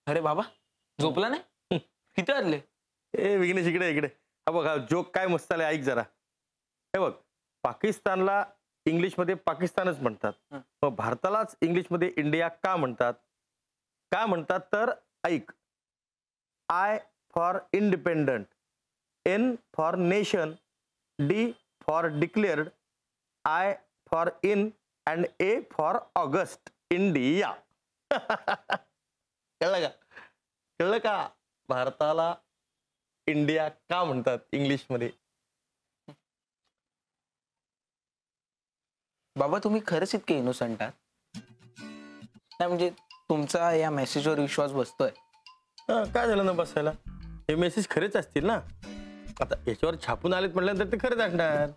अरे बाबा झोपला नाही? किती वाजले? ए विघ्नेश इकडे इकडे. हा बघ, हा जोक काय मस्त आलाय, ऐक जरा. हे बघ, पाकिस्तानला इंग्लिशमध्ये पाकिस्तानच म्हणतात, मग भारतालाच इंग्लिशमध्ये इंडिया का म्हणतात? का म्हणतात तर ऐक. I for independent, N for nation, D for declared, I for in and A for August, India. कळलं का? कळलं का भारताला इंडिया का म्हणतात इंग्लिशमध्ये? बाबा तुम्ही खरंच इतके इनोसंट आहात? नाही म्हणजे तुमचा या मेसेजवर विश्वास बसतोय. काय झालं ना बसायला? हे मेसेज खरेच असतील ना. आता याच्यावर छापून आलेत म्हटल्यानंतर ते खरेच असणार.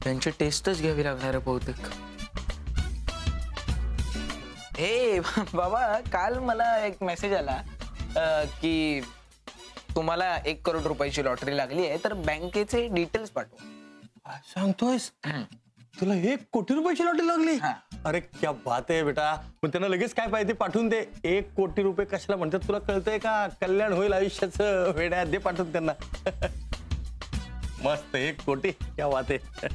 त्यांची टेस्टच घ्यावी लागणार आहे बहुतेक. हे बाबा काल मला एक मेसेज आला की तुम्हाला 1 करोड रुपयाची लॉटरी लागली आहे तर बँकेचे डिटेल्स पाठवा. सांगतोयस? तुला 1 कोटी रुपयाची लॉटरी लागली? अरे क्या बात आहे बेटा. मग त्यांना लगेच काय पाहिजे पाठवून दे. 1 कोटी रुपये कशाला म्हणतात तुला कळतंय का? कल्याण होईल आयुष्याचं. वेड्या दे पाठवून त्यांना. मस्त 1 कोटी. क्या बात आहे.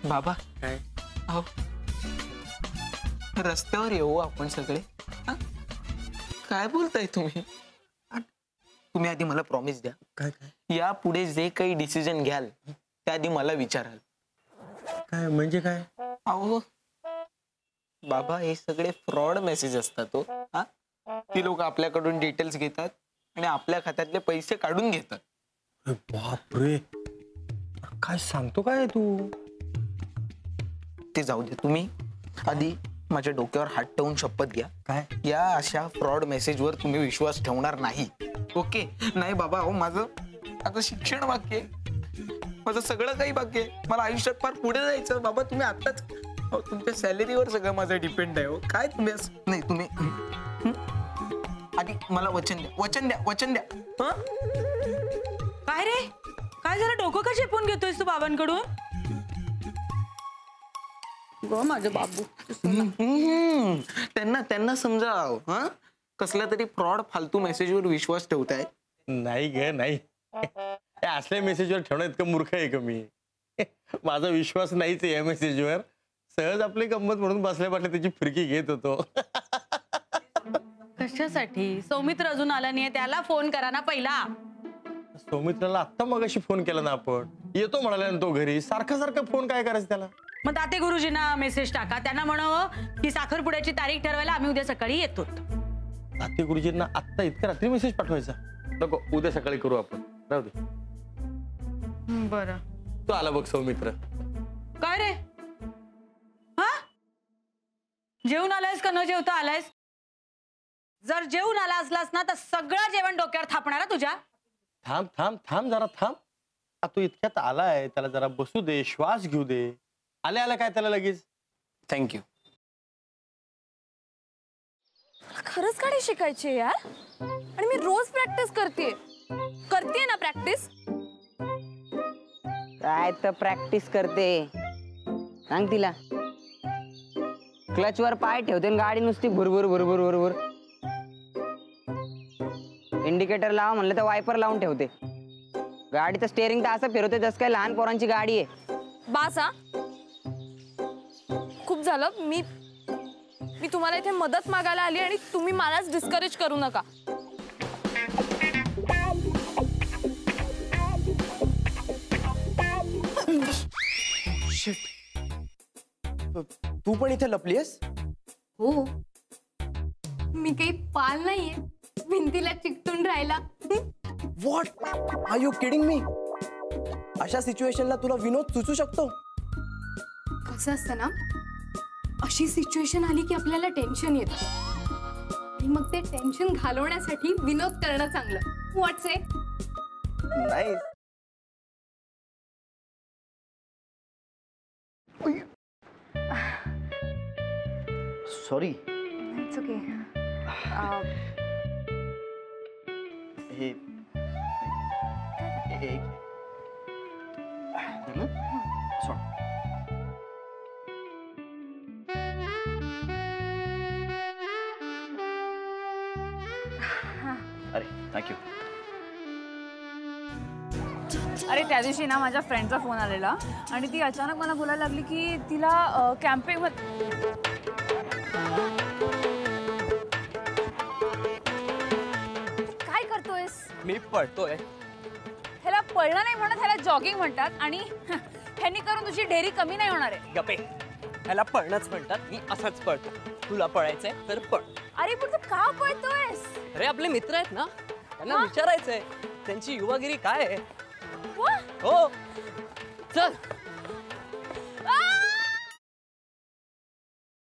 बाबा काय? अहो रस्त्यावर येऊ आपण सगळे. काय बोलताय तुम्ही? तुम्ही आधी मला प्रॉमिस द्या. काय काय? या पुढे जे काही डिसिजन घ्याल त्या आधी मला विचाराल. काय म्हणजे काय? अहो बाबा हे सगळे फ्रॉड मेसेज असतात. तो ती लोक आपल्याकडून डिटेल्स घेतात आणि आपल्या खात्यातले पैसे काढून घेतात. बापरे, काय सांगतो काय तू? ते जाऊ दे. तुम्ही आधी माझ्या डोक्यावर हात ठेवून शपथ घ्या. काय? या अशा फ्रॉड मेसेजवर तुम्ही विश्वास ठेवणार नाही. ओके? नाही बाबा. अहो माझं शिक्षण बाकी आहे, माझं सगळं काही बाकी आहे. मला आयुष्यात फार पुढे जायचं बाबा. तुम्ही आताच तुमच्या सॅलरीवर सगळं माझं डिपेंड आहे. काय तुम्ही नाही तुम्ही आधी मला वचन द्या. वचन द्या. वचन द्या. काय रे, काय जरा डोकं का चेपून घेतोयस तू बाबांकडून? गो माझे बाबू. त्यांना समजाव. कसला तरी फ्रॉड फालतू मेसेजवर विश्वास ठेवताय. नाही ग नाही. असल्या मेसेजवर ठेवणं इतकं मूर्ख आहे का मी? माझा विश्वास नाहीच आहे या मेसेजवर. सहज आपली गंमत म्हणून बसल्या बसल्या त्याची फिरकी घेत होतो. कशासाठी? सौमित्र अजून आला नाहीये, त्याला फोन करा ना पहिला. सौमित्राला आत्ता मगाशी फोन केला ना आपण. येतो म्हणाला ना तो घरी. सारखा सारखा फोन काय करायचं त्याला? मग दाते गुरुजींना मेसेज टाका, त्यांना म्हणावं की साखरपुड्याची तारीख ठरवायला आम्ही उद्या सकाळी येतो. दाते गुरुजींना आत्ता इतक्या रात्री मेसेज पाठवायचा? नको, उद्या सकाळी करू आपण. राहू दे. बरं. तो आला बघ सौमित्र. काय रे? हा, जेवून आलायस का न जेवता आलायस? जर जेवून आला असलास ना तर सगळं जेवण डोक्यावर थापणार तुझ्या. थांब थांब थांब जरा थांब. तो इतक्यात आलाय, त्याला जरा बसू दे, श्वास घेऊ दे. आल्या आल्या काय त्याला लगेच? थँक्यू. खरंच गाडी शिकायची यार. आणि मी रोज प्रॅक्टिस करते ना प्रॅक्टिस. काय तर प्रॅक्टिस करते सांग तिला. क्लच वर पाय ठेवते गाडी नुसती भुरभुर भुरभुर भुरभुर. इंडिकेटर लावा म्हणलं तर वायपर लावून ठेवते. गाडीचं स्टेअरिंग तर असं फिरवते जसं काय लहान पोरांची गाडी आहे. बास हा, खूप झालं. मी तुम्हाला इथे मदत मागायला आली आणि तुम्ही मलाच डिस्करेज करू नका. तू पण इथे लपलीयस? हो, मी काही पाल नाहीये भिंतीला चिकटून राहिला. What are you kidding me? अशा सिच्युएशनला तुला विनोद सुचू शकतो? कसं असतं ना, अशी सिच्युएशन आली की आपल्याला टेन्शन येतं आणि मग ते टेन्शन घालवण्यासाठी विनोद करणं चांगलं. व्हॉट्स इट? नाही. सॉरी. It's okay. हे थँक्यू. अरे त्या दिवशी ना माझ्या फ्रेंडचा फोन आलेला आणि ती अचानक मला बोलायला लागली की तिला कॅम्पिंग काय करतोयस? मी पळतोय. ह्याला पळणं नाही म्हणत, ह्याला जॉगिंग म्हणतात आणि ह्यांनी करून तुझी ढेरी कमी नाही होणार आहे. गपे, ह्याला पळणंच म्हणतात. मी असंच पळतो. तुला पळायचंय तर पळ. अरे पण तू का पळतोयस? अरे आपले मित्र आहेत ना, त्यांना विचारायचंय त्यांची युवागिरी काय आहे. वा, हो चल.